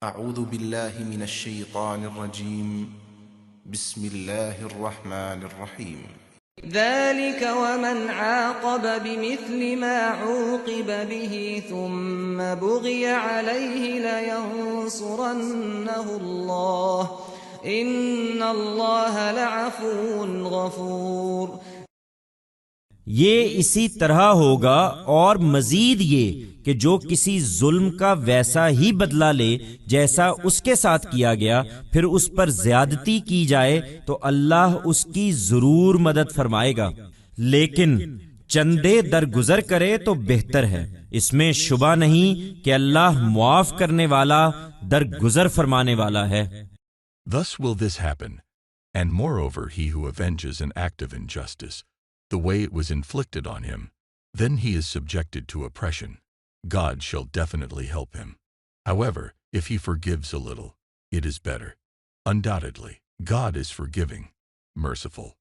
اعوذ باللہ من الشیطان الرجیم بسم اللہ الرحمن الرحیم ذلك ومن عاقب بمثل ما عوقب به ثم بغي عليه لينصرنه الله إن الله لعفو غفور۔ یہ اسی طرح ہوگا اور مزید یہ کہ جو کسی ظلم کا ویسا ہی بدلہ لے جیسا اس کے ساتھ کیا گیا پھر اس پر زیادتی کی جائے تو اللہ اس کی ضرور مدد فرمائے گا، لیکن چندے درگزر کرے تو بہتر ہے۔ اس میں شبہ نہیں کہ اللہ معاف کرنے والا درگزر فرمانے والا ہے۔ Thus will this happen, and moreover he who avenges an act of injustice, the way it was inflicted on him, then he is subjected to oppression. God shall definitely help him. However, if he forgives a little, it is better. Undoubtedly, God is forgiving, merciful.